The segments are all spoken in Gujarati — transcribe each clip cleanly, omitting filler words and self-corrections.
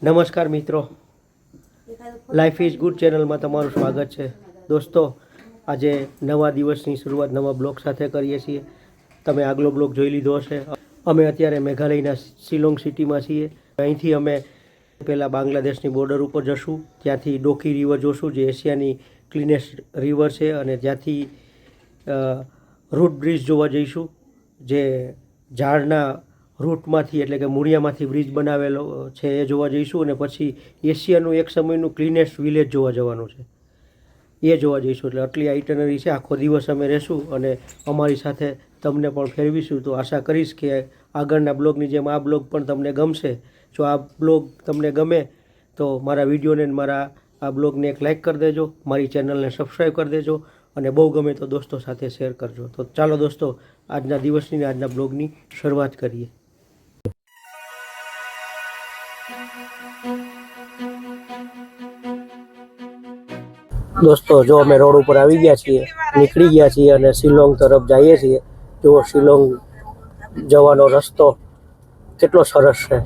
નમસ્કાર મિત્રો, લાઈફ ઇઝ ગુડ ચેનલમાં તમારું સ્વાગત છે. દોસ્તો, આજે નવા દિવસની શરૂઆત નવા બ્લોગ સાથે કરીએ છીએ. તમે આગલો બ્લોગ જોઈ લીધો હશે. અમે અત્યારે મેઘાલયના શિલોંગ સિટીમાં છીએ. અહીંથી અમે પહેલાં બાંગ્લાદેશની બોર્ડર ઉપર જશું, ત્યાંથી ડોકી રિવર જોશું જે એશિયાની ક્લીનેસ્ટ રિવર છે, અને ત્યાંથી રૂટ બ્રિજ જોવા જઈશું જે ઝાડના રૂટમાંથી એટલે કે મૂળિયામાંથી બ્રિજ બનાવેલો છે એ જોવા જઈશું. અને પછી એશિયાનું એક સમયનું ક્લીનેસ્ટ વિલેજ જોવા જવાનું છે, એ જોવા જઈશું. એટલે આટલી આઇટનરી છે. આખો દિવસ અમે રહેશું અને અમારી સાથે તમને પણ ફેરવીશું. તો આશા કરીશ કે આગળના બ્લોગની જેમ આ બ્લોગ પણ તમને ગમશે. જો આ બ્લોગ તમને ગમે તો મારા વિડીયોને મારા આ બ્લોગને એક લાઇક કરી દેજો, મારી ચેનલને સબસ્ક્રાઈબ કરી દેજો, અને બહુ ગમે તો દોસ્તો સાથે શેર કરજો. તો ચાલો દોસ્તો, આજના દિવસની આજના બ્લોગની શરૂઆત કરીએ. દોસ્તો, જો અમે રોડ ઉપર આવી ગયા છીએ, નીકળી ગયા છીએ અને શિલોંગ તરફ જઈએ છીએ. જો શિલોંગ જવાનો રસ્તો કેટલો સરસ છે,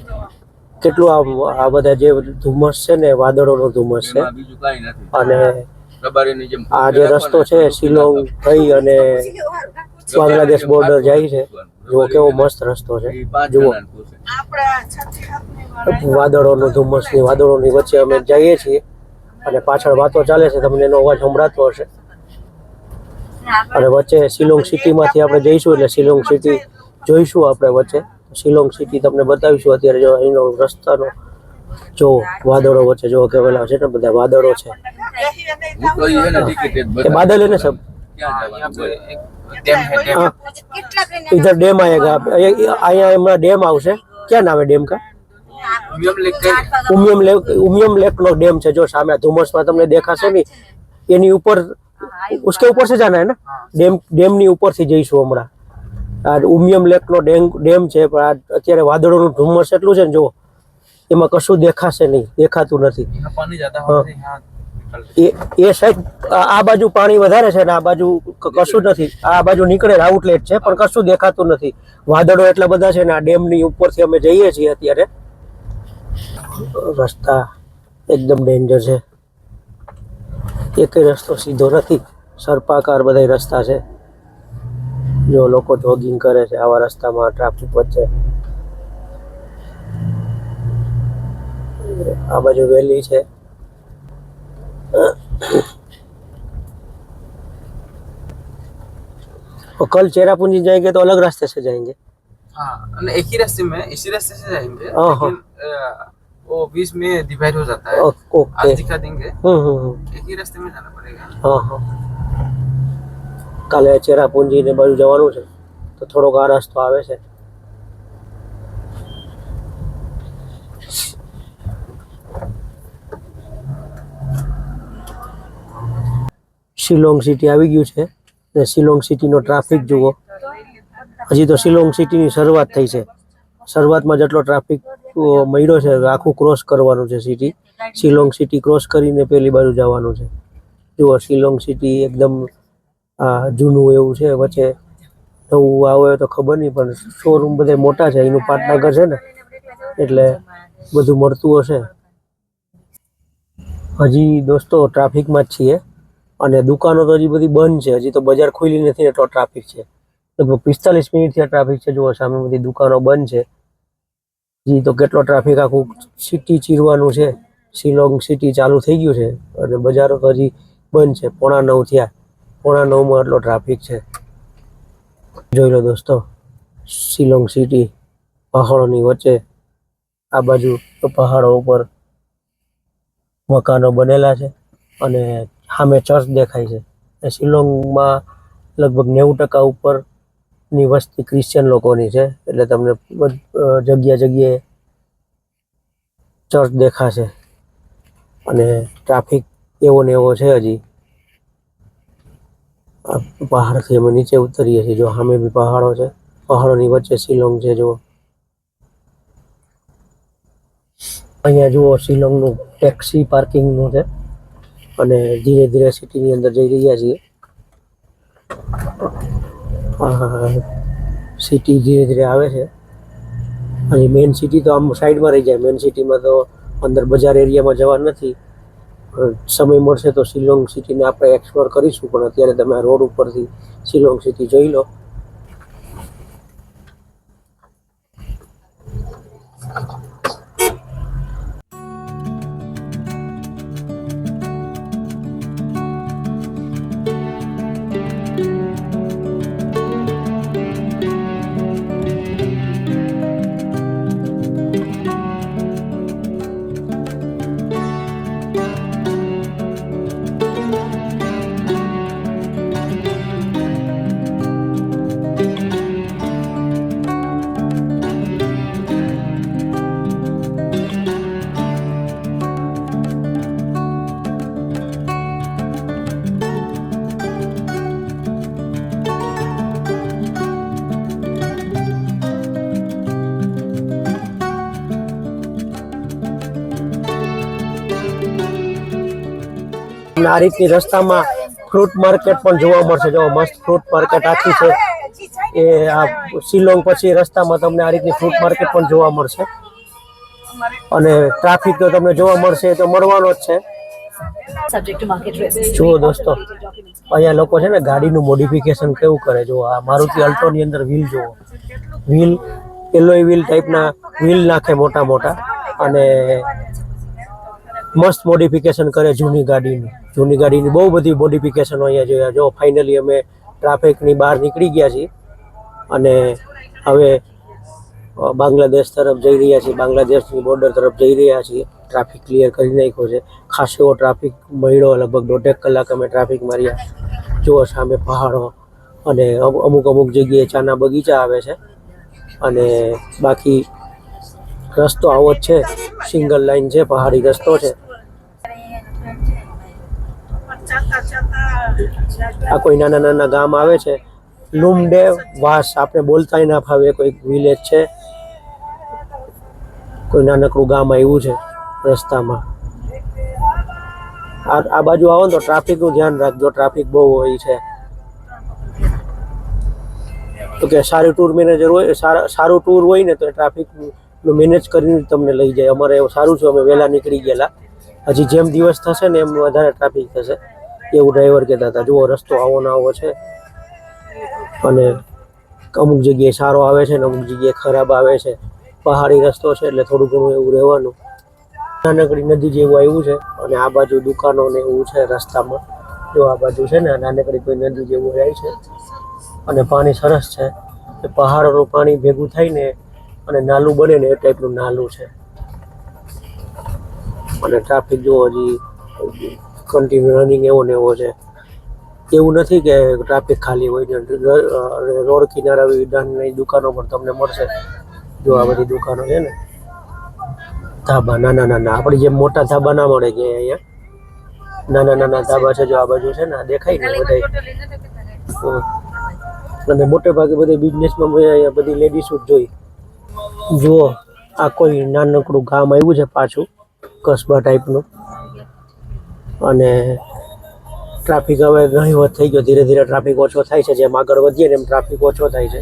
કેટલું આ બધા જે ધુમ્મસ છે ને, વાદળોનો ધુમ્મસ છે. અને આ જે રસ્તો છે શિલોંગ થઈ અને બાંગ્લાદેશ બોર્ડર જાય છે. જુઓ કેવો મસ્ત રસ્તો છે. જુઓ વાદળોની વચ્ચે અમે જઈએ છીએ અને પાછળ વાતો ચાલે છે, તમને એનો અવાજ સંભળાતો હશે. અને વચ્ચે શિલોંગ સિટીમાંથી આપણે જઈશું એટલે શિલોંગ સિટી જોઈશું આપણે વચ્ચે. શિલોંગ સિટી તમને બતાવીશું. અત્યારે જો અહીંનો રસ્તાનો જો વાદળો વચ્ચે જો કેવેલા છે ને, બધા વાદળો છે. बादल है ना सब, इधर डैम आएगा. आया हमारा डैम हाउस है. क्या नाम है डैम का? उमियम लेक नो डैम है जो सामने धुमस में तुमने देखा से नहीं, એની ઉપર उसके ऊपर से जाना है ना. ડેમ ની ઉપરથી જઈશું હમણાં. આ ઉમિયમ લેક નો ડેમ છે, પણ અત્યારે વાદળોનું ધુમ્મસ એટલું છે ને, જો એમાં કશું દેખાશે નહીં, દેખાતું નથી. એ સાઈડ આ બાજુ પાણી વધારે છે ને આ બાજુ કશું નથી. આ બાજુ નીકળે આઉટલેટ છે પણ કશું દેખાતું નથી. વાદળો એટલા બધા છે ને. આ ડેમની ઉપરથી અમે જઈએ છીએ અત્યારે. રસ્તા એકદમ ડેન્જર છે, એકેય રસ્તો સીધો નથી. સર્પાકાર બધા રસ્તા છે. જો લોકો જોગિંગ કરે છે આવા રસ્તામાં, ટ્રાફિક વચ્ચે. આ બાજુ વેલી છે. और कल चेरापूंजी जाएंगे तो अलग रास्ते से जाएंगे. हाँ, एक ही रास्ते में, इसी रास्ते से जाएंगे, लेकिन वो बीच में डिवाइड हो जाता है. ओके, आज दिखा देंगे. एक ही रास्ते में जाना पड़ेगा. हाँ हाँ, કાલે ચેરાપુંજી ને બાજુ જવાનું છે તો થોડોક આ રસ્તો આવે છે. શિલોંગ સિટી આવી ગયું છે ને. શિલોંગ સિટીનો ટ્રાફિક જુઓ. હજી તો શિલોંગ સિટીની શરૂઆત થઈ છે. શરૂઆતમાં જેટલો ટ્રાફિક મળ્યો છે, આખું ક્રોસ કરવાનું છે સિટી. શિલોંગ સિટી ક્રોસ કરીને પેલી બાજુ જવાનું છે. જુઓ શિલોંગ સિટી એકદમ જૂનું એવું છે. વચ્ચે નવું આવે તો ખબર નહીં, પણ શોરૂમ બધા મોટા છે. એનું પાટનગર છે ને, એટલે બધું મળતું હશે. હજી દોસ્તો ટ્રાફિકમાં જ છીએ અને દુકાનો તો હજી બધી બંધ છે. હજી તો બજાર ખુલી નથી એટલો ટ્રાફિક છે. લગભગ 45 મિનિટથી આ ટ્રાફિક છે. જુઓ સામે બધી દુકાનો બંધ છે. હજી તો કેટલો ટ્રાફિક, આખું સિટી ચીરવાનું છે. શિલોંગ સિટી ચાલુ થઈ ગયું છે અને બજારો તો હજી બંધ છે. 9:30 થયા. 9:30 એટલો ટ્રાફિક છે. જોઈ લો દોસ્તો, શિલોંગ સિટી પહાડોની વચ્ચે. આ બાજુ પહાડો ઉપર મકાનો બનેલા છે અને સામે ચર્ચ દેખાય છે. શિલોંગમાં લગભગ 90% ઉપરની વસ્તી ક્રિશ્ચિયન લોકોની છે, એટલે તમને જગ્યાએ ચર્ચ દેખાશે. અને ટ્રાફિક એવો ને એવો છે. હજી પહાડથી અમે નીચે ઉતરીએ છીએ. જો સામે બી પહાડો છે, પહાડોની વચ્ચે શિલોંગ છે. જો અહીંયા જુઓ શિલોંગનું ટેક્સી પાર્કિંગનું છે અને ધીરે ધીરે સિટીની અંદર જઈ રહ્યા છીએ. સિટી ધીરે ધીરે આવે છે. અને મેઇન સિટી તો આમ સાઈડમાં રહી જાય. મેઇન સિટીમાં તો અંદર બજાર એરિયામાં જવા નથી. સમય મળશે તો શિલોંગ સિટીને આપણે એક્સપ્લોર કરીશું, પણ અત્યારે તમે રોડ ઉપરથી શિલોંગ સિટી જોઈ લો. અને આ રીતની રસ્તામાં ફ્રૂટ માર્કેટ પણ જોવા મળશે. જો મસ્ત ફ્રૂટ માર્કેટ આખી છે એ આ શિલોંગ પછી રસ્તામાં તમને આ રીતની ફ્રૂટ માર્કેટ પણ જોવા મળશે. અને ટ્રાફિક તો તમને જોવા મળશે, એ તો મળવાનો જ છે. જુઓ દોસ્તો, અહીંયા લોકો છે ને ગાડીનું મોડિફિકેશન કેવું કરે. જો આ મારુતિ અલ્ટોની અંદર વ્હીલ જુઓ, વ્હીલ એલોય વ્હીલ ટાઈપના વ્હીલ નાખે મોટા મોટા, અને મસ્ત મોડિફિકેશન કરે જૂની ગાડીની બહુ બધી મોડિફિકેશન અહીંયા જોયા. જો ફાઇનલી અમે ટ્રાફિકની બહાર નીકળી ગયા છીએ અને હવે બાંગ્લાદેશ તરફ જઈ રહ્યા છીએ, બાંગ્લાદેશની બોર્ડર તરફ જઈ રહ્યા છીએ. ટ્રાફિક ક્લિયર કરી નાખ્યો છે, ખાસ એવો ટ્રાફિક મળ્યો. લગભગ 1.5 કલાક અમે ટ્રાફિક માર્યા. જુઓ સામે પહાડો અને અમુક જગ્યાએ ચાના બગીચા આવે છે, અને બાકી રસ્તો આવો જ છે, સિંગલ લાઈન છે, પહાડી રસ્તો છે. આ કોઈ નાના નાના ગામ આવે છે, લુમડે વાસ, આપણે બોલતાય ના ફાવે. કોઈ વિલેજ છે, કોઈ નાનકડું ગામ આવ્યું છે રસ્તામાં. આ બાજુ આવો ને તો ટ્રાફિકનું ધ્યાન રાખજો, ટ્રાફિક બહુ હોય છે. તો કે સારું ટૂર મેનેજર હોય, સારું ટૂર હોય ને તો ટ્રાફિકનું મેનેજ કરીને તમને લઈ જાય. અમારે એવું સારું છે, અમે વહેલા નીકળી ગયેલા. હજી જેમ દિવસ થશે ને એમ વધારે ટ્રાફિક થશે એવું ડ્રાઈવર કહેતા હતા. જુઓ રસ્તો આવો ને આવો છે, અને અમુક જગ્યાએ સારો આવે છે ને અમુક જગ્યાએ ખરાબ આવે છે. પહાડી રસ્તો છે એટલે થોડું ઘણું એવું રહેવાનું. નાનકડી નદી જેવું આવ્યું છે, અને આ બાજુ દુકાનો ને એવું છે રસ્તામાં. જો આ બાજુ છે ને નાનકડી કોઈ નદી જેવું જાય છે, અને પાણી સરસ છે. એ પહાડોનું પાણી ભેગું થઈને અને નાલું બને ને એ ટાઈપનું નાલું છે. અને ટ્રાફિક જો હજી કન્ટિન્યુ રનિંગ એવો ને એવો છે. એવું નથી કે ટ્રાફિક ખાલી હોય ને. રોડ કિનારા વિધાનની દુકાનો પણ તમને મળશે. જો આ બધી દુકાનો છે ને, ધાબા નાના આપણી જેમ મોટા ધાબા ના મળે કે અહીંયા નાના ધાબા છે. જો આ બાજુ છે ને દેખાય ને બધા, અને મોટે ભાગે બધી બિઝનેસમાં મેં અહીંયા બધી લેડીઝ જોઈ. જુઓ આ કોઈ નાનકડું ગામ આવ્યું છે પાછું, કસ્બા ટાઈપનું. અને ટ્રાફિક હવે નહીવત થઈ ગયો, ધીરે ધીરે ટ્રાફિક ઓછો થાય છે. જેમ આગળ વધીએ ને એમ ટ્રાફિક ઓછો થાય છે.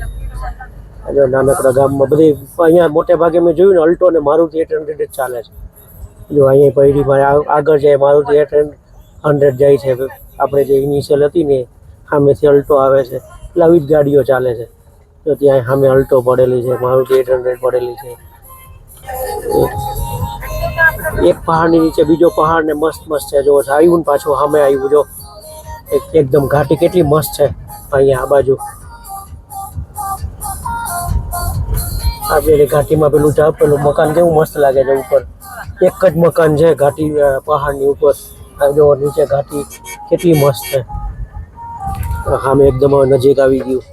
અને નાનકડા ગામમાં બધી અહીંયા મોટે ભાગે મેં જોયું ને અલ્ટો ને મારુતિ 800 જ ચાલે છે. જો અહીંયા પૈડી મારે આગળ જાય મારુતિ 800 જાય છે. આપણે જે ઇનિશિયલ હતી ને સામેથી અલ્ટો આવે છે, એટલે આવી જ ગાડીઓ ચાલે છે. તો ત્યાં સામે અલ્ટો પડેલી છે, મારુતિ 800 પડેલી છે. એક પહાડની નીચે બીજો પહાડ ને મસ્ત છે. જો આવ્યું ને પાછું સામે આવ્યું, જો એકદમ ઘાટી કેટલી મસ્ત છે અહીંયા આ બાજુ. આ પેલી ઘાટીમાં પેલું મકાન કેવું મસ્ત લાગે છે ઉપર. એક જ મકાન છે ઘાટી પહાડની ઉપર. જો નીચે ઘાટી કેટલી મસ્ત છે. સામે એકદમ નજીક આવી ગયું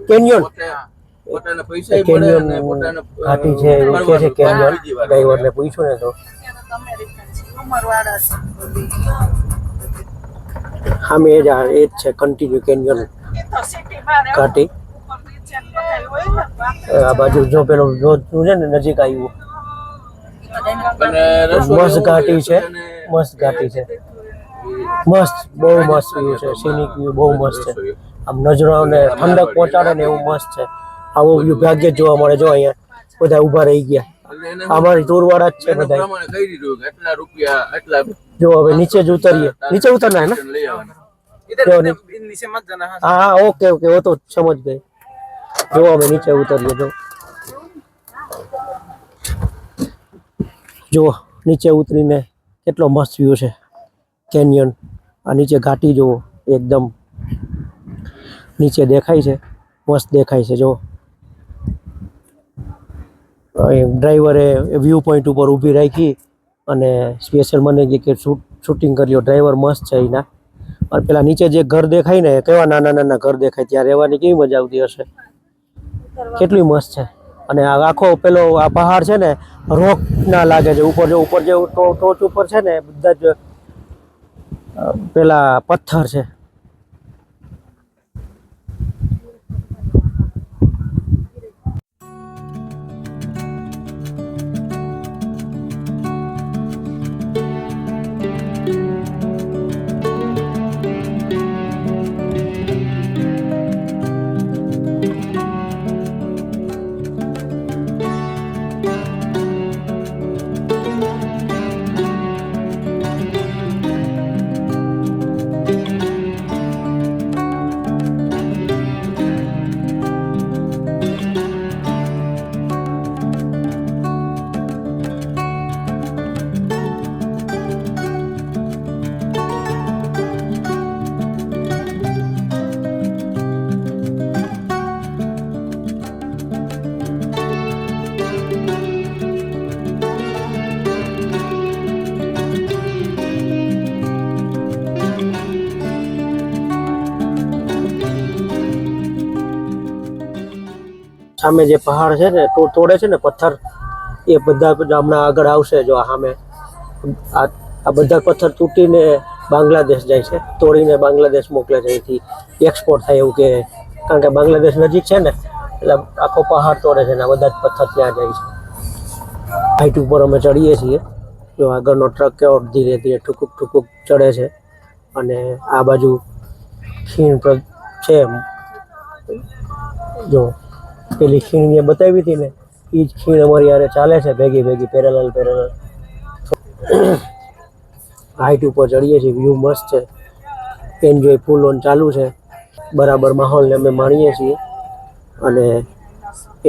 કેન્યોન. ઘાટી છે એવું કે છે કેન્યોન. ડ્રાઈવરને પૂછ્યું ને તો સામે એ જ છે કન્ટિન્યુ કેન્યોન ઘાટી. આ બાજુ જો પેલું છે ને નજીક આવ્યું. મસ્ત ઘાટી છે, મસ્ત ઘાટી છે, મસ્ત, બહુ મસ્ત વ્યૂ છે. સિનિક વ્યૂ બહુ મસ્ત છે. આમ નજરોને ઠંડક પહોંચાડે ને એવું મસ્ત છે. આવો વ્યૂ ભાગ્યે જ જોવા મળે. જો અહીંયા બધા ઊભા રહી ગયા. એટલે એને અમારી ટૂરવાળા જ છે એના બધા. પ્રમાણે કહી દીધું કે એટલા રૂપિયા એટલા જો હવે નીચે જ ઉતરીએ. નીચે ઉતરના है ना? લઈ આવવાના. इधर जो इधर नीचे मत जाना। हाँ हाँ हाँ ओके ओके वो तो समझ गए. जो હવે નીચે ઉતરીએ. જો નીચે ઉતરીને કેટલો મસ્ત વ્યૂ છે કેનિયન. આ નીચે ઘાટી જુઓ એકદમ નીચે દેખાય છે, મસ્ત દેખાય છે. જો ડ્રાઈવરે વ્યૂ પોઈન્ટ ઉપર ઊભી રાખી અને સ્પેશિયલ મને કે શૂટિંગ કર્યો. ડ્રાઈવર મસ્ત છે એના. અને પેલા નીચે જે ઘર દેખાય ને કેવા નાના નાના ઘર દેખાય, ત્યાં રહેવાની કેવી મજા આવતી હશે, કેટલી મસ્ત છે. અને આ આખો પેલો આ પહાડ છે ને રોક ના લાગે છે. ઉપર જે ટોચ ઉપર છે ને બધા જ પેલા પથ્થર છે. સામે જે પહાડ છે ને તોડે છે ને પથ્થર, એ બધા હમણાં આગળ આવશે. જો સામે આ બધા પથ્થર તૂટીને બાંગ્લાદેશ જાય છે, તોડીને બાંગ્લાદેશ મોકલે છે. અહીંથી એક્સપોર્ટ થાય એવું કે, કારણ કે બાંગ્લાદેશ નજીક છે ને એટલે આખો પહાડ તોડે છે ને આ બધા જ પથ્થર ત્યાં જાય છે. હાઈટ ઉપર અમે ચડીએ છીએ. જો આગળનો ટ્રક કેવો ધીરે ધીરે ઠુકુક ઠુકુક ચડે છે. અને આ બાજુ ખીણ છે. જો પેલી ખીણ જે બતાવી હતી ને એ જ ખીણ અમારી યારે ચાલે છે ભેગી પેરેલલ. હાઈટ ઉપર ચડીએ છીએ. વ્યૂ મસ્ત છે. એન્જોય ફૂલ ઓન ચાલુ છે. બરાબર માહોલને અમે માણીએ છીએ અને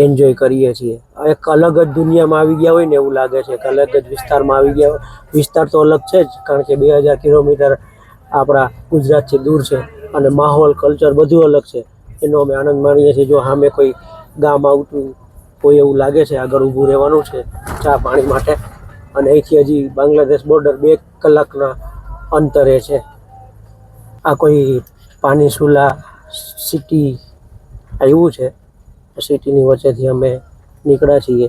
એન્જોય કરીએ છીએ. એક અલગ જ દુનિયામાં આવી ગયા હોય ને એવું લાગે છે. એક અલગ જ વિસ્તારમાં આવી ગયા. વિસ્તાર તો અલગ છે જ, કારણ કે 2000 કિલોમીટર આપણા ગુજરાતથી દૂર છે અને માહોલ કલ્ચર બધું અલગ છે. એનો અમે આનંદ માણીએ છીએ. જો સામે કોઈ ગામ આવતું કોઈ એવું લાગે છે, આગળ ઊભું રહેવાનું છે ચા પાણી માટે. અને અહીંથી હજી બાંગ્લાદેશ બોર્ડર 2 કલાકના અંતરે છે. આ કોઈ પાનીસુલા સિટી આવ્યું છે. સિટીની વચ્ચેથી અમે નીકળ્યા છીએ.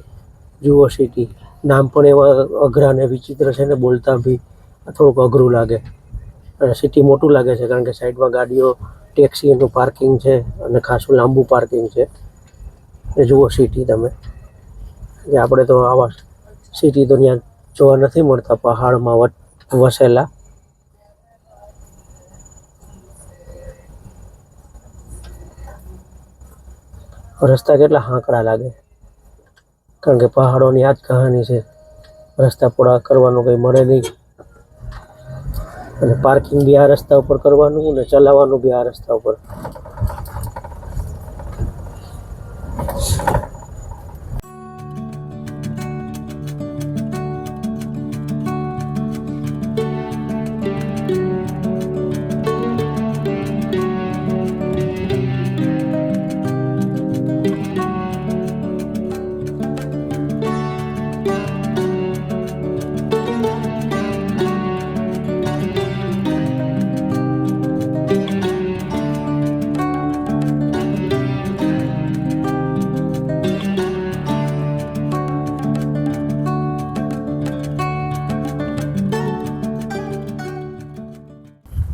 જુઓ સિટી. નામ પણ એવા અઘરા ને વિચિત્ર છે ને, બોલતા બી થોડુંક અઘરું લાગે. અને સિટી મોટું લાગે છે કારણ કે સાઈડમાં ગાડીઓ ટેક્સીનું પાર્કિંગ છે અને ખાસું લાંબુ પાર્કિંગ છે. એ જુઓ સિટી તમે. આપણે તો આવા સિટી તો ત્યાં જોવા નથી મળતા, પહાડમાં વસેલા. રસ્તા કેટલા હાંકડા લાગે, કારણ કે પહાડોની આ જ કહાની છે. રસ્તા પોળા કરવાનું કંઈ મળે નહીં અને પાર્કિંગ બી આ રસ્તા ઉપર કરવાનું અને ચલાવવાનું બી આ રસ્તા ઉપર.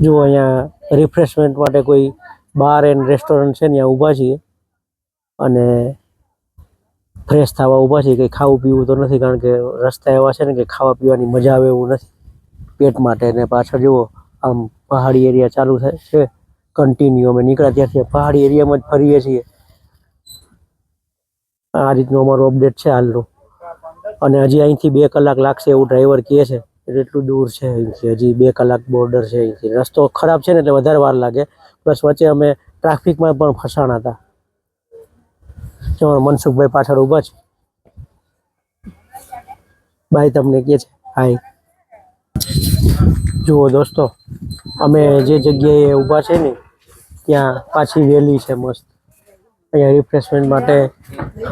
જો અહીંયા રિફ્રેશમેન્ટ માટે કોઈ બાર એન્ડ રેસ્ટોરન્ટ છે, ત્યાં ઊભા છીએ અને ફ્રેશ થવા ઊભા છીએ. કંઈ ખાવું પીવું તો નથી, કારણ કે રસ્તા એવા છે ને કે ખાવા પીવાની મજા આવે એવું નથી પેટ માટે. ને પાછળ જુઓ આમ પહાડી એરિયા ચાલુ થાય છે કન્ટિન્યુ. અમે નીકળ્યા ત્યાંથી પહાડી એરિયામાં જ ફરીએ છીએ. આ રીતનું અમારું અપડેટ છે હાલનું. અને હજી અહીંથી 2 કલાક લાગશે એવું ડ્રાઈવર કહે છે. એટલું દૂર છે અહીંથી, હજી 2 કલાક બોર્ડર છે અહીંથી. રસ્તો ખરાબ છે ને એટલે વધારે વાર લાગે. પ્લસ વચ્ચે અમે ટ્રાફિકમાં પણ ફસાણા હતા. જો મનસુખભાઈ પાછળ ઊભા છે. ભાઈ તમને કહે છે હાય. જુઓ દોસ્તો, અમે જે જગ્યાએ ઊભા છે ને ત્યાં પાછી વેલી છે મસ્ત. અહીંયા રિફ્રેશમેન્ટ માટે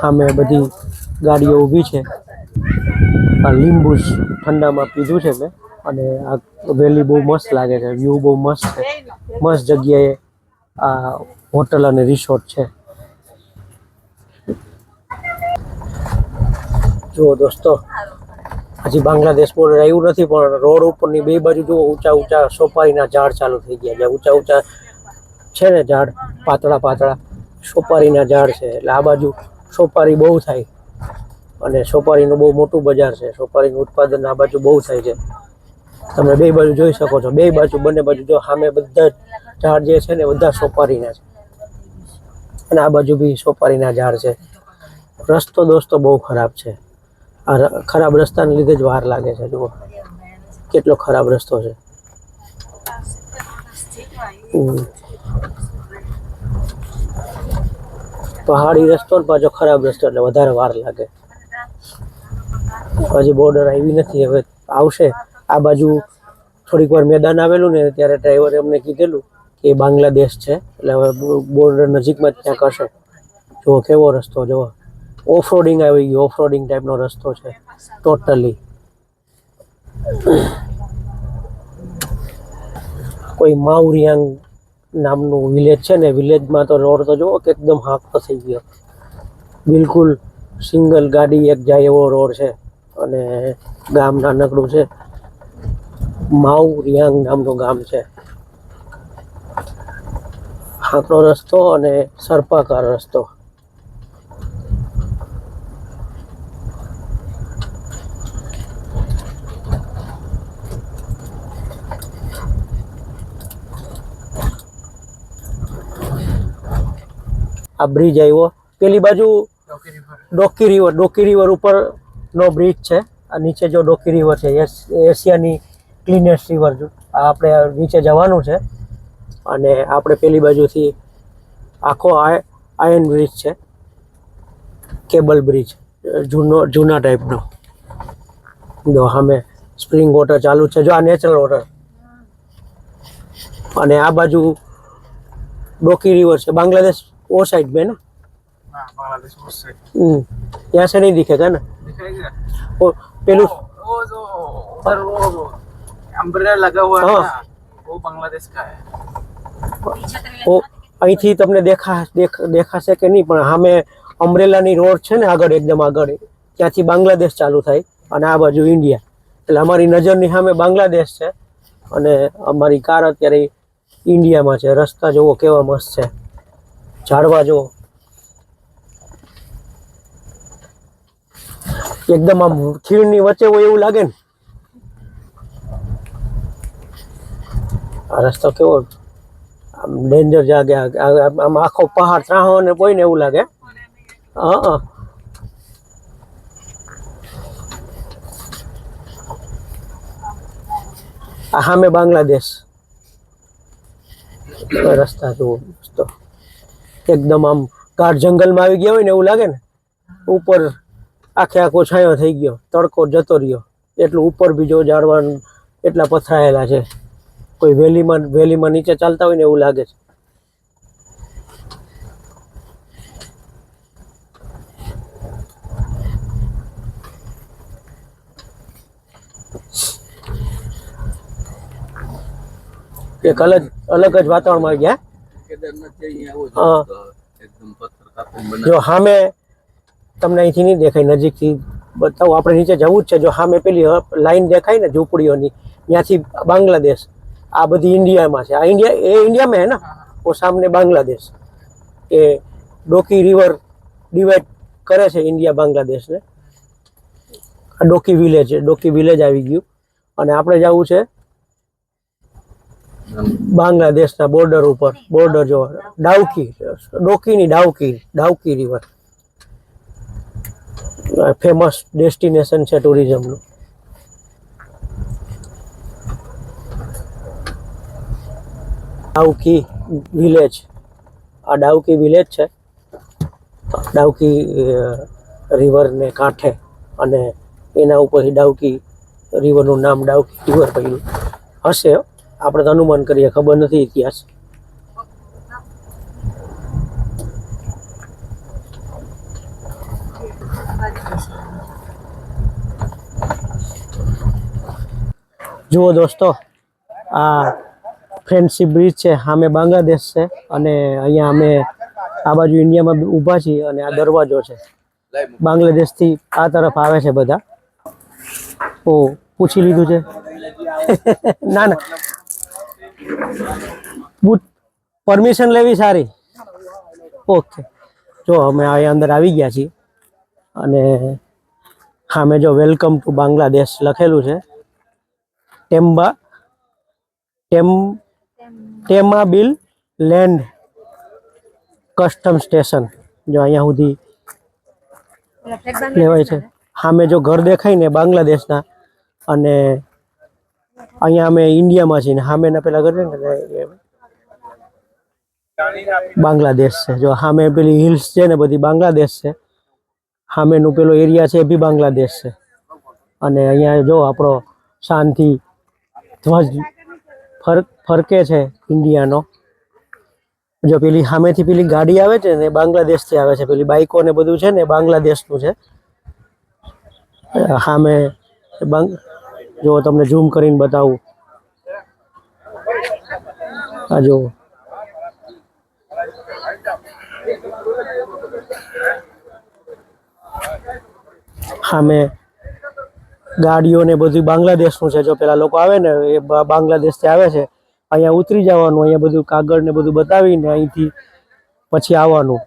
સામે બધી ગાડીઓ ઊભી છે. આ લીંબુ ઠંડામાં પીધું છે મેં. અને આ વેલી બહુ મસ્ત લાગે છે, વ્યૂ બહુ મસ્ત છે. મસ્ત જગ્યાએ આ હોટલ અને રિસોર્ટ છે. જુઓ દોસ્તો, હજી બાંગ્લાદેશ બોર્ડર આવ્યું નથી પણ રોડ ઉપરની 2 બાજુ જુઓ ઊંચા સોપારીના ઝાડ ચાલુ થઈ ગયા છે. ઊંચા છે ને ઝાડ, પાતળા સોપારીના ઝાડ છે. એટલે આ બાજુ સોપારી બહુ થાય અને સોપારીનું બહુ મોટું બજાર છે. સોપારીનું ઉત્પાદન આ બાજુ બહુ થાય છે. તમે 2 બાજુ જોઈ શકો છો. 2 બાજુ બંને બાજુ જો સામે બધા ઝાડ જે છે ને બધા સોપારીના છે અને આ બાજુ બી સોપારીના ઝાડ છે. રસ્તો દોસ્તો બહુ ખરાબ છે. આ ખરાબ રસ્તાને લીધે જ વાર લાગે છે. જુઓ કેટલો ખરાબ રસ્તો છે. પહાડી રસ્તો ને પાછો ખરાબ રસ્તો એટલે વધારે વાર લાગે. હજી બોર્ડર આવી નથી, હવે આવશે. આ બાજુ થોડીક વાર મેદાન આવેલું ને ત્યારે ડ્રાઈવરે અમને કીધેલું કે બાંગ્લાદેશ છે એટલે હવે બોર્ડર નજીકમાં જ ત્યાં કરશે. જુઓ કેવો રસ્તો, જુઓ ઓફરોડિંગ આવી ગયું. ઓફરોડિંગ ટાઈપનો રસ્તો છે ટોટલી. કોઈ માઉરિયાંગ નામનું વિલેજ છે ને, વિલેજમાં તો રોડ તો જુઓ કે એકદમ હાંકતો થઈ ગયો. બિલકુલ સિંગલ ગાડી એક જાય એવો રોડ છે. અને ગામ નાનકડું છે, માઉરિયાંગ નામનું ગામ છે. હાંકડો રસ્તો અને સર્પાકાર રસ્તો. આ બ્રિજ આવ્યો. પેલી બાજુ ડોકી રિવર ઉપર નો બ્રિજ છે. આ નીચે જો ડોકી રિવર છે, એશિયાની ક્લીનેસ્ટ રિવર. આ આપણે નીચે જવાનું છે અને આપણે પેલી બાજુથી આખો આયર્ન બ્રિજ છે, કેબલ બ્રિજ, જૂના ટાઈપનો. જો સામે સ્પ્રિંગ વોટર ચાલુ છે. જો આ નેચરલ વોટર. અને આ બાજુ ડોકી રિવર છે. बांग्लादेश वो साइड में ना? हाँ, बांग्लादेश उस साइड। यहाँ से नहीं दिखेगा ना? दिखाएगा। वो पेलू वो जो उधर वो अम्ब्रेला लगा हुआ है ना, वो बांग्लादेश का है। वो અહીંથી તમને દેખાશે કે નહીં પણ સામે અમ્બ્રેલાની રોડ છે ને આગળ, એકદમ આગળ, ત્યાંથી બાંગ્લાદેશ ચાલુ થાય અને આ બાજુ ઇન્ડિયા. એટલે અમારી નજરની સામે બાંગ્લાદેશ છે અને અમારી કાર અત્યારે ઇન્ડિયામાં છે. રસ્તા જુઓ કેવા મસ્ત છે, ઝાડવા જુઓ એકદમ આમ ખીણની વચ્ચે હોય એવું લાગે ને. આ રસ્તો કેવો આમ ડેન્જર જાગે. આમ આખો પહાડ ત્રાહો ને કોઈ ને એવું લાગે. હા, આ સામે બાંગ્લાદેશ. રસ્તા જુઓ રસ્તો એકદમ આમ ગાઢ જંગલમાં આવી ગયા હોય ને એવું લાગે ને. ઉપર આખો છાંયો થઈ ગયો, તડકો જતો રહ્યો. એટલું ઉપર બી જો ઝાડવા એટલા પથરાયેલા છે. કોઈ વેલીમાં નીચે ચાલતા હોય ને એવું લાગે છે. એક અલગ જ વાતાવરણમાં આવી ગયા. જો સામે તમને અહીંથી નહીં દેખાય, નજીકથી બતાવો. આપણે નીચે જવું જ છે. જો સામે પેલી લાઈન દેખાય ને ઝૂંપડીઓની, ત્યાંથી બાંગ્લાદેશ. આ બધી ઇન્ડિયામાં છે. આ इंडिया में है ना, वो सामने बांग्लादेश. એ ડોકી રિવર ડિવાઈડ કરે છે ઇન્ડિયા બાંગ્લાદેશને. આ ડોકી વિલેજ આવી ગયું અને આપણે જવું છે બાંગ્લાદેશના બોર્ડર ઉપર. બોર્ડર જો ડાઉકી, ડોકીની ડાઉકી રિવર. ફેમસ ડેસ્ટિનેશન છે ટુરિઝમનું. ડાઉકી વિલેજ, આ ડાઉકી વિલેજ છે. ડાઉકી રિવરને કાંઠે અને એના ઉપરથી ડાઉકી રિવરનું નામ ડાઉકી રિવર પડ્યું હશે. આપણે તો અનુમાન કરીએ, ખબર નથી ઇતિહાસ. જુઓ દોસ્તો, આ ફ્રેન્ડશિપ બ્રિજ છે, સામે બાંગ્લાદેશ છે અને અહીંયા અમે આ બાજુ ઇન્ડિયામાં ઊભા છીએ અને આ દરવાજો છે. બાંગ્લાદેશથી આ તરફ આવે છે બધા. ઓ પૂછી લીધું છે? ના ના, પરમિશન લેવી સારી. ઓકે, જો અમે અહીંયા અંદર આવી ગયા છીએ અને સામે જો વેલકમ ટુ બાંગ્લાદેશ લખેલું છે. ટેમાબિલ લેન્ડ કસ્ટમ સ્ટેશન, જો અહીંયા સુધી લેવાય છે. સામે જો ઘર દેખાય ને બાંગ્લાદેશના, અને અહીંયા અમે ઇન્ડિયામાં છીએ ને સામેના પેલા ઘર છે ને બાંગ્લાદેશ છે. જો સામે પેલી હિલ્સ છે ને બધી બાંગ્લાદેશ છે. સામેનું પેલો એરિયા છે એ બી બાંગ્લાદેશ છે. અને અહીંયા જો આપણો શાંતિ ધ્વજ ફરકે છે ઇન્ડિયાનો. જો પેલી સામેથી પેલી ગાડી આવે છે ને બાંગ્લાદેશથી આવે છે. પેલી બાઈકો ને બધું છે ને બાંગ્લાદેશનું છે. સામે જો તમને ઝૂમ કરીને બતાવું, આ જો સામે ગાડીઓ ને બધું બાંગ્લાદેશનું છે. જો પેલા લોકો આવે ને એ બાંગ્લાદેશથી આવે છે. અહીંયા ઉતરી જવાનું, અહીંયા બધું કાગળ ને બધું બતાવીને અહીંથી પછી આવવાનું.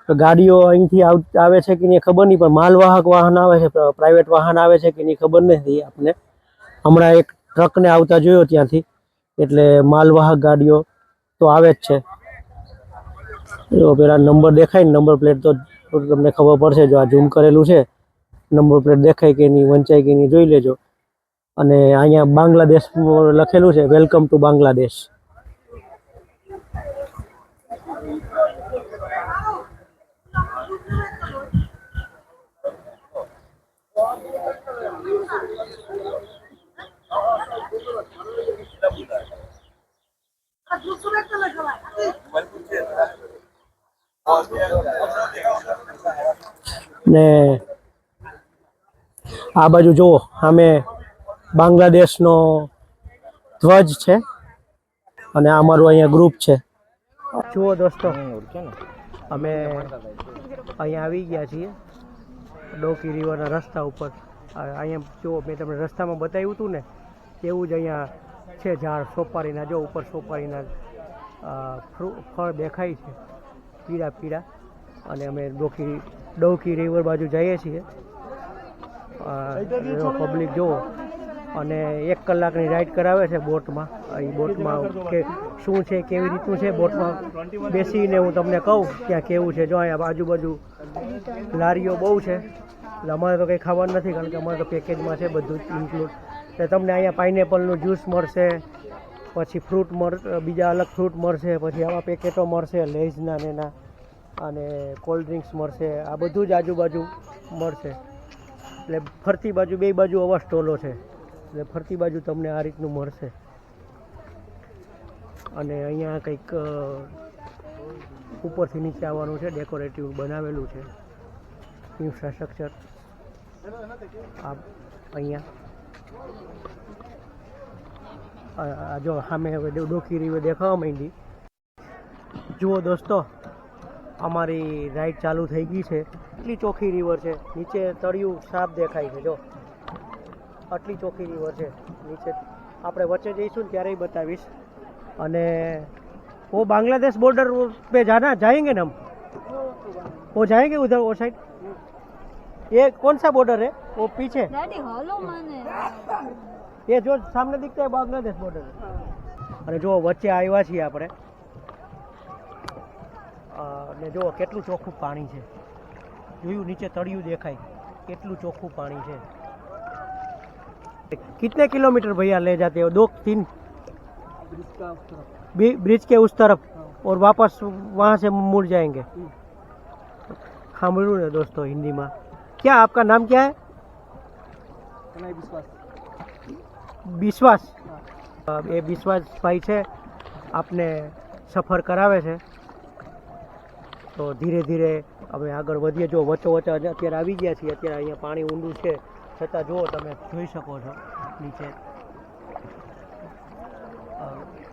તો ગાડીઓ અહીંથી આવે છે કે નહીં ખબર નહીં, પણ માલવાહક વાહન આવે છે, પ્રાઇવેટ વાહન આવે છે કે નહીં ખબર નથી આપને. હમણાં એક ટ્રકને આવતા જોયો ત્યાંથી, એટલે માલવાહક ગાડીઓ તો આવે જ છે. જો પેલા નંબર દેખાય ને નંબર પ્લેટ તો તમને ખબર પડશે. જો આ ઝૂમ કરેલું છે, નંબર પ્લેટ દેખાય કે નહીં, વંચાય કે નહીં જોઈ લેજો. અને અહીંયા બાંગ્લાદેશ લખેલું છે, વેલકમ ટુ બાંગ્લાદેશ. ને આ બાજુ જુઓ, સામે બાંગ્લાદેશનો ધ્વજ છે અને આ અમારું અહીંયા ગ્રુપ છે. જુઓ દોસ્તો, અમે અહીંયા આવી ગયા છીએ ડોકી રિવરના રસ્તા ઉપર. અહીંયા જુઓ, મેં તમને રસ્તામાં બતાવ્યું હતું ને એવું જ અહીંયા છે ઝાડ સોપારીના. જો ઉપર સોપારીના ફળ દેખાય છે, પીળા પીળા. અને અમે ડોકી રિવર બાજુ જઈએ છીએ. પબ્લિક જુઓ, અને 1 કલાકની રાઈડ કરાવે છે બોટમાં. એ બોટમાં કે શું છે, કેવી રીતનું છે, બોટમાં બેસીને હું તમને કહું ત્યાં કેવું છે. જો અહીંયા આજુબાજુ લારીઓ બહુ છે. એટલે અમારે તો કંઈ ખબર નથી, કારણ કે અમારે તો પેકેજમાં છે બધું જ ઇન્ક્લુડ. એટલે તમને અહીંયા પાઇનેપલનું જ્યુસ મળશે, પછી ફ્રૂટ બીજા અલગ ફ્રૂટ મળશે, પછી આવા પેકેટો મળશે લેઝના ને એના, અને કોલ્ડ ડ્રિંક્સ મળશે. આ બધું જ આજુબાજુ મળશે. એટલે ફરતી બાજુ બે બાજુ આવા સ્ટોલો છે. એટલે ફરતી બાજુ તમને આ રીતનું મળશે. અને અહીંયા કંઈક ઉપરથી નીચે આવવાનું છે, ડેકોરેટિવ બનાવેલું છે ઇન્ફ્રાસ્ટ્રક્ચર. આ અહીંયા જો સામે હવે ડોકી રિવર દેખાવા માંડી. જુઓ દોસ્તો, અમારી રાઈડ ચાલુ થઈ ગઈ છે. એટલી ચોખ્ખી રિવર છે, નીચે તળિયું સાફ દેખાય છે. જો આટલી ચોખ્ખી રિવર છે નીચે. આપણે વચ્ચે જઈશું ને ત્યારે બતાવીશ. અને वो बांग्लादेश बॉर्डर पे जाएंगे ना हम, वो जाएंगे उधर वो साइड. ये कौन सा बॉर्डर है वो पीछे? ये जो सामने दिखता है बांग्लादेश बॉर्डर. અને જો વચ્ચે આવ્યા છીએ આપણે, અને જો કેટલું ચોખ્ખું પાણી છે. જોયું નીચે તળિયું દેખાય. કેટલું ચોખ્ખું પાણી છે. कितने किलोमीटर भैया ले जाते हो? 2-3 ब्रिज के उस तरफ और वापस वहाँ से मुड़ जाएंगे. સાંભળ્યું ને દોસ્તો હિન્દીમાં. क्या आपका नाम क्या है? વિશ્વાસ. એ વિશ્વાસભાઈ છે, આપને સફર કરાવે છે. તો ધીરે ધીરે અમે આગળ વધીએ. જો વચ્ચે અત્યારે આવી ગયા છીએ. અત્યારે અહીંયા પાણી ઊંડું છે, છતાં જુઓ તમે જોઈ શકો છો નીચે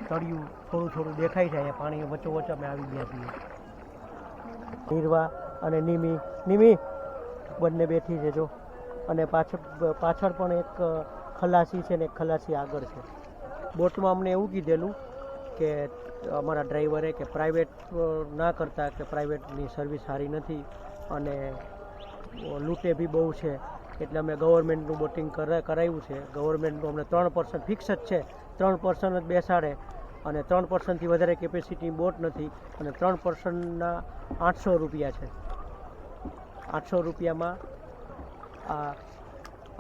તળિયું થોડું દેખાય છે. અહીંયા પાણી વચ્ચે અમે આવી ગયા છીએ. નીરવા અને નિમી બંને બેઠી છે જો. અને પાછળ પણ એક ખલાસી છે ને એક ખલાસી આગળ છે. બોટમાં અમને એવું કીધેલું કે અમારા ડ્રાઈવરે કે પ્રાઇવેટ ના કરતા, કે પ્રાઇવેટની સર્વિસ સારી નથી અને લૂંટે બી બહુ છે, એટલે અમે ગવર્મેન્ટનું બોટિંગ કરાવ્યું છે. ગવર્મેન્ટનું અમને 3% ફિક્સ જ છે. 3% જ બેસાડે અને 3%થી વધારે કેપેસિટી બોટ નથી. અને 3%ના 800 રૂપિયા છે. 800 રૂપિયામાં આ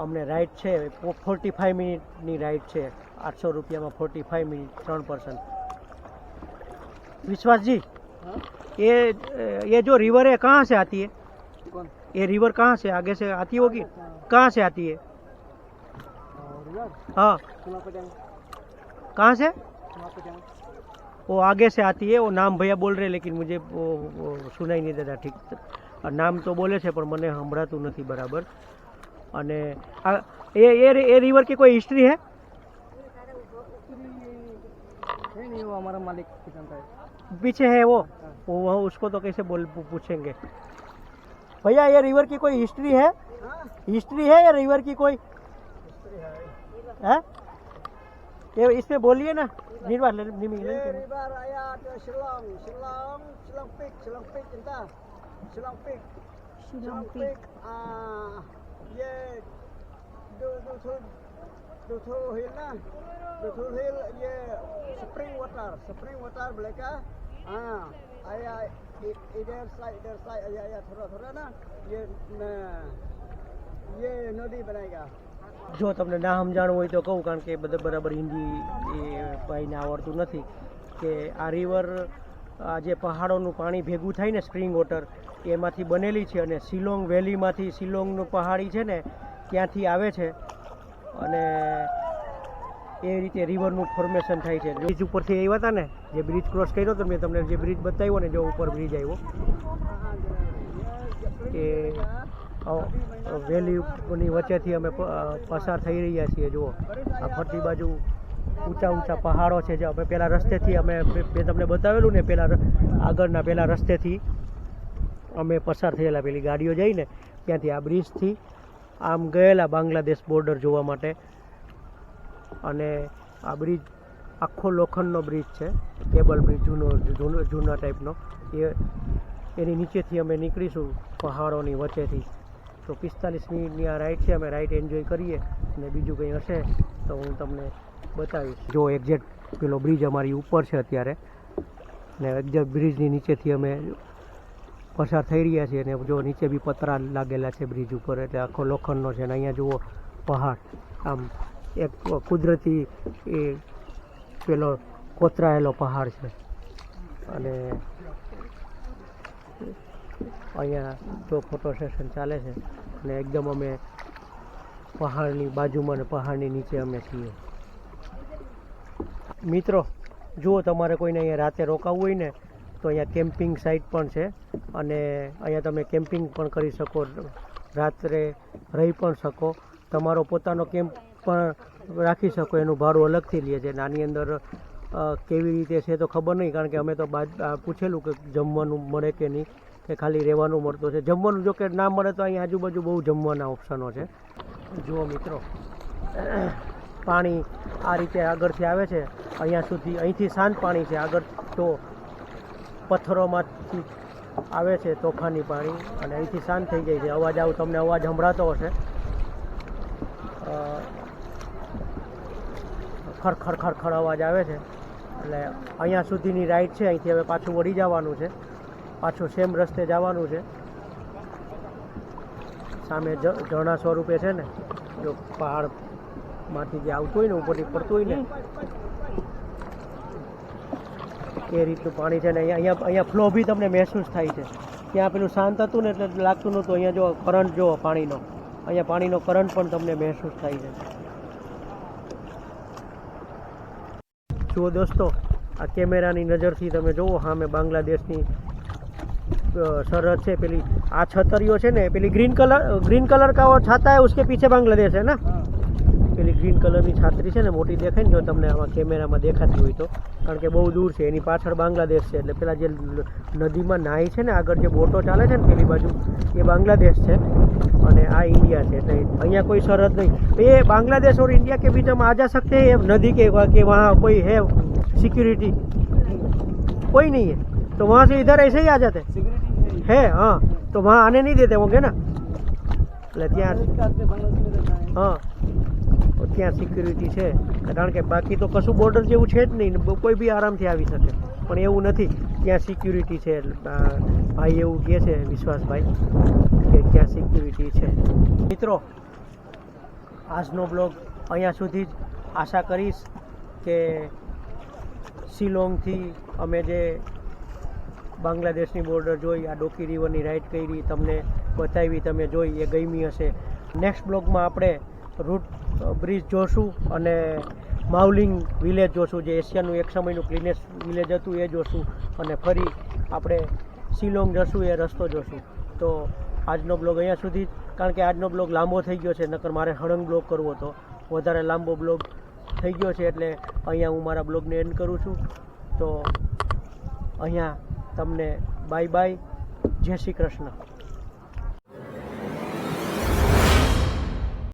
અમને રાઈડ છે. 45 મિનિટની રાઈડ છે. 800 रुपया में 45 मिनट 3%. विश्वास जी, ये जो रिवर है कहाँ से आती है? कौन? ये रिवर कहाँ से आगे से आती होगी? कहाँ से आती है? हाँ, कहाँ से? वो आगे से आती है. वो नाम भैया बोल रहे लेकिन मुझे वो सुनाई नहीं देता ठीक. नाम तो बोले છે પણ મને સંભળાતું નથી બરાબર. અને ये रिवर की कोई हिस्ट्री है? नहीं, वो हमारा मालिक जानता है. पीछे है वो उसको तो कैसे पूछेंगे. भैया ये रिवर की कोई हिस्ट्री है? हिस्ट्री है या रिवर की कोई है? ये इसमें बोलिए ना. निर्वाह रिवर आया तो शिलोंग पिक. ये दो हिल ना, दो हिल. ये स्प्रिंग वाटर बोले का. हाँ, आया इधर साइड आया थोड़ा ना. ये नदी बनाएगा. જો તમને ના સમજાણું હોય તો કહું, કારણ કે બધા બરાબર હિન્દી એ ભાઈને આવડતું નથી. કે આ રિવર આ જે પહાડોનું પાણી ભેગું થાય ને, સ્પ્રિંગ વોટર, એમાંથી બનેલી છે. અને શિલોંગ વેલીમાંથી, શિલોંગનું પહાડી છે ને ત્યાંથી આવે છે. અને એ રીતે રિવરનું ફોર્મેશન થાય છે. બ્રિજ ઉપરથી આવ્યા હતા ને, જે બ્રિજ ક્રોસ કર્યો તો મેં તમને જે બ્રિજ બતાવ્યો ને, જો ઉપર બ્રિજ આવ્યો એ વેલીની વચ્ચેથી અમે પસાર થઈ રહ્યા છીએ. જુઓ આ ફરતી બાજુ ઊંચા પહાડો છે. જે અમે પેલા રસ્તેથી મેં તમને બતાવેલું ને, આગળના પેલા રસ્તેથી અમે પસાર થયેલા. પેલી ગાડીઓ જઈને ત્યાંથી આ બ્રિજથી આમ ગયેલા બાંગ્લાદેશ બોર્ડર જોવા માટે. અને આ બ્રિજ આખો લોખંડનો બ્રિજ છે, કેબલ બ્રિજ, જૂના ટાઈપનો. એની નીચેથી અમે નીકળીશું પહાડોની વચ્ચેથી. તો 45 મિનિટની આ રાઈડ છે. અમે રાઈડ એન્જોય કરીએ અને બીજું કંઈ હશે તો હું તમને બતાવીશ. જો એક્ઝેક્ટ પેલો બ્રિજ અમારી ઉપર છે અત્યારે, ને એક્ઝેક્ટ બ્રિજની નીચેથી અમે પસાર થઈ રહ્યા છીએ. અને જો નીચે બી પતરા લાગેલા છે બ્રિજ ઉપર, એટલે આખો લોખંડનો છે. અને અહીંયા જુઓ પહાડ, આમ એક કુદરતી એ પેલો કોતરાયેલો પહાડ છે. અને અહીંયા જો ફોટો સેશન ચાલે છે. અને એકદમ અમે પહાડની બાજુમાં ને પહાડની નીચે અમે છીએ. મિત્રો જુઓ, તમારે કોઈને અહીંયા રાતે રોકાવું હોય ને તો અહીંયા કેમ્પિંગ સાઇટ પણ છે. અને અહીંયા તમે કેમ્પિંગ પણ કરી શકો, રાત્રે રહી પણ શકો, તમારો પોતાનો કેમ્પ પણ રાખી શકો. એનું ભાડું અલગથી લે છે. આની અંદર કેવી રીતે છે તો ખબર નહીં, કારણ કે અમે તો પૂછેલું કે જમવાનું મળે કે નહીં, કે ખાલી રહેવાનું મળતું છે. જમવાનું જો કે ના મળે તો અહીં આજુબાજુ બહુ જમવાના ઓપ્શનો છે. જુઓ મિત્રો, પાણી આ રીતે આગળથી આવે છે અહીંયા સુધી. અહીંથી શાંત પાણી છે. આગળ તો પથ્થરોમાંથી આવે છે તોફાની પાણી, અને અહીંથી શાંત થઈ જાય છે. તમને અવાજ સંભળાતો હશે. ખડ અવાજ આવે છે. એટલે અહીંયા સુધીની રાઈડ છે. અહીંથી હવે પાછું વળી જવાનું છે, પાછું સેમ રસ્તે જવાનું છે. સામે ઝરણા સ્વરૂપે છે ને, જો પહાડમાંથી જે આવતું હોય ને ઉપરથી પડતું હોય ને એ રીતનું પાણી છે ને. અહીંયા ફ્લો બી તમને મહેસૂસ થાય છે. ત્યાં પેલું શાંત હતું ને એટલે લાગતું નહોતું. અહીંયા જો કરંટ જો પાણીનો, અહીંયા પાણીનો કરંટ પણ તમને મહેસૂસ થાય છે. જુઓ દોસ્તો, આ કેમેરાની નજરથી તમે જુઓ સામે બાંગ્લાદેશની સરહદ છે. પેલી આ છતરીઓ છે ને, પેલી ગ્રીન કલર કા છાતા है उसके पीछे बांग्लादेश है ना. પેલી ગ્રીન કલરની છાતરી છે ને મોટી દેખાય ને, જો તમને આમાં કેમેરામાં દેખાતી હોય તો, કારણ કે બહુ દૂર છે. એની પાછળ બાંગ્લાદેશ છે. એટલે પેલા જે નદીમાં નાય છે ને, આગળ જે બોટો ચાલે છે ને પેલી બાજુ, એ બાંગ્લાદેશ છે અને આ ઇન્ડિયા છે. એટલે અહીંયા કોઈ સરહદ નહીં. ये बांग्लादेश और इंडिया के बीच हम आ जा सकते हैं नदी के वहाँ कोई है सिक्योरिटी? कोई नहीं है तो वहाँ से इधर ऐसे ही आ जाते है. हाँ, तो वहाँ आने नहीं देते होंगे ना. એટલે ત્યાં હા, ત્યાં સિક્યુરિટી છે. કારણ કે બાકી તો કશું બોર્ડર જેવું છે જ નહીં, કોઈ બી આરામથી આવી શકે. પણ એવું નથી, ત્યાં સિક્યુરિટી છે. ભાઈ એવું કહે છે, વિશ્વાસભાઈ, કે ત્યાં સિક્યુરિટી છે. મિત્રો, આજનો બ્લોગ અહીંયા સુધી જ. આશા કરીશ કે શિલોંગથી અમે જે બાંગ્લાદેશની બોર્ડર જોઈ, આ ડોકી રિવરની રાઈડ કરી, તમને બતાવી, તમે જોઈ, એ ગમી હશે. નેક્સ્ટ બ્લોગમાં આપણે રૂટ બ્રિજ જોશું અને માવલિંગ વિલેજ જોશું, જે એશિયાનું એક સમયનું ક્લીનેસ્ટ વિલેજ હતું એ જોશું. અને ફરી આપણે શિલોંગ જશું, એ રસ્તો જોશું. તો આજનો બ્લોગ અહીંયા સુધી જ, કારણ કે આજનો બ્લોગ લાંબો થઈ ગયો છે. નકર મારે હળંગ બ્લોગ કરવો હતો, વધારે લાંબો બ્લોગ થઈ ગયો છે. એટલે અહીંયા હું મારા બ્લોગને એન્ડ કરું છું. તો અહીંયા તમને બાય બાય, જય શ્રી કૃષ્ણ.